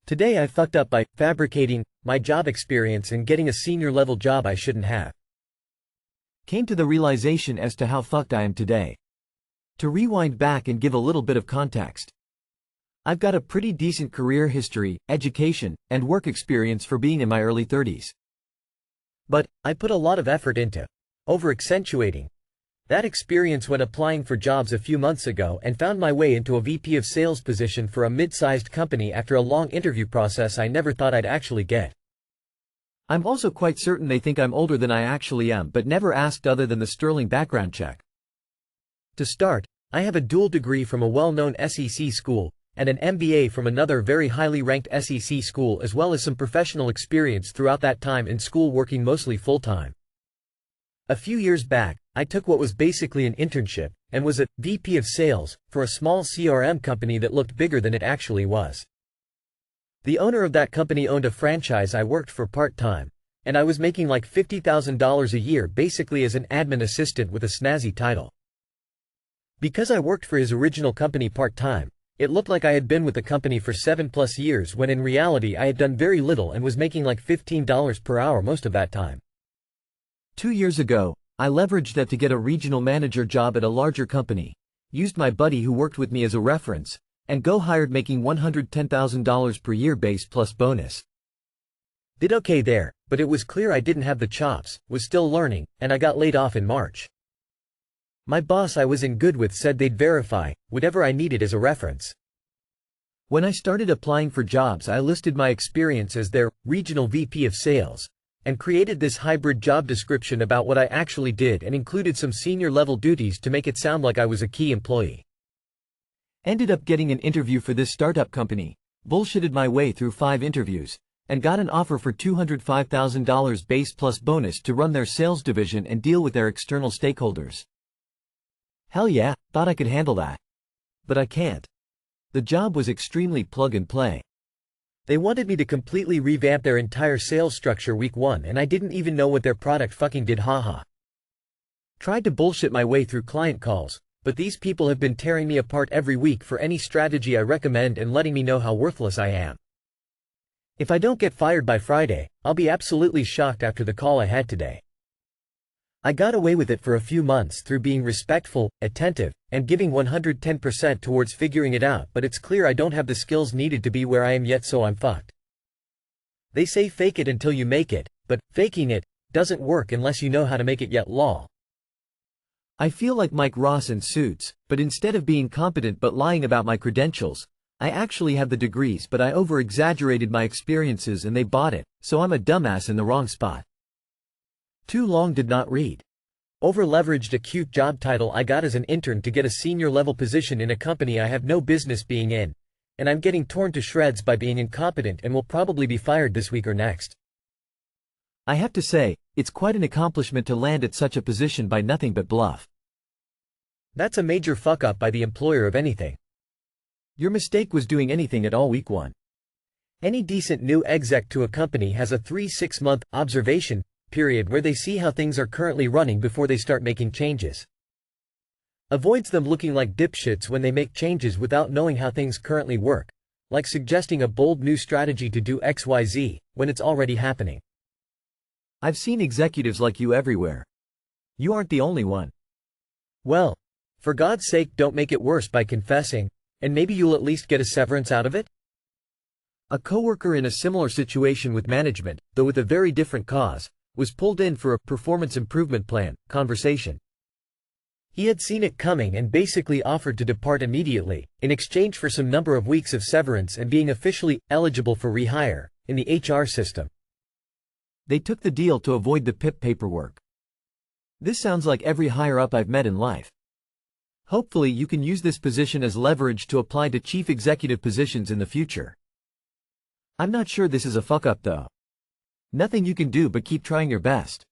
Today I fucked up by fabricating my job experience and getting a senior level job I shouldn't have. Came to the realization as to how fucked I am today. To rewind back and give a little bit of context. I've got a pretty decent career history, education, and work experience for being in my early 30s. But I put a lot of effort into over-accentuating that experience when applying for jobs a few months ago and found my way into a VP of sales position for a mid-sized company after a long interview process I never thought I'd actually get. I'm also quite certain they think I'm older than I actually am, but never asked other than the sterling background check. To start, I have a dual degree from a well-known SEC school and an MBA from another very highly ranked SEC school, as well as some professional experience throughout that time in school working mostly full-time. A few years back, I took what was basically an internship, and was a VP of sales for a small CRM company that looked bigger than it actually was. The owner of that company owned a franchise I worked for part-time, and I was making like $50,000 a year basically as an admin assistant with a snazzy title. Because I worked for his original company part-time, it looked like I had been with the company for 7+ years when in reality I had done very little and was making like $15 per hour most of that time. 2 years ago, I leveraged that to get a regional manager job at a larger company, used my buddy who worked with me as a reference, and go hired making $110,000 per year base plus bonus. Did okay there, but it was clear I didn't have the chops, was still learning, and I got laid off in March. My boss I was in good with said they'd verify whatever I needed as a reference. When I started applying for jobs, I listed my experience as their regional VP of sales, and created this hybrid job description about what I actually did and included some senior level duties to make it sound like I was a key employee. Ended up getting an interview for this startup company, bullshitted my way through 5 interviews, and got an offer for $205,000 base plus bonus to run their sales division and deal with their external stakeholders. Hell yeah, thought I could handle that. But I can't. The job was extremely plug and play. They wanted me to completely revamp their entire sales structure week 1 and I didn't even know what their product fucking did, haha. Tried to bullshit my way through client calls, but these people have been tearing me apart every week for any strategy I recommend and letting me know how worthless I am. If I don't get fired by Friday, I'll be absolutely shocked after the call I had today. I got away with it for a few months through being respectful, attentive, and giving 110% towards figuring it out, but it's clear I don't have the skills needed to be where I am yet, so I'm fucked. They say fake it until you make it, but faking it doesn't work unless you know how to make it yet, lol. I feel like Mike Ross in Suits, but instead of being competent but lying about my credentials, I actually have the degrees but I over-exaggerated my experiences and they bought it, so I'm a dumbass in the wrong spot. Too long did not read. Over-leveraged a cute job title I got as an intern to get a senior level position in a company I have no business being in, and I'm getting torn to shreds by being incompetent and will probably be fired this week or next. I have to say, it's quite an accomplishment to land at such a position by nothing but bluff. That's a major fuck-up by the employer of anything. Your mistake was doing anything at all week 1. Any decent new exec to a company has a 3-6 month observation period where they see how things are currently running before they start making changes. Avoids them looking like dipshits when they make changes without knowing how things currently work, like suggesting a bold new strategy to do XYZ when it's already happening. I've seen executives like you everywhere. You aren't the only one. Well, for God's sake, don't make it worse by confessing, and maybe you'll at least get a severance out of it? A coworker in a similar situation with management, though with a very different cause, was pulled in for a performance improvement plan conversation. He had seen it coming and basically offered to depart immediately, in exchange for some number of weeks of severance and being officially eligible for rehire in the HR system. They took the deal to avoid the PIP paperwork. This sounds like every higher-up I've met in life. Hopefully you can use this position as leverage to apply to chief executive positions in the future. I'm not sure this is a fuck-up though. Nothing you can do but keep trying your best.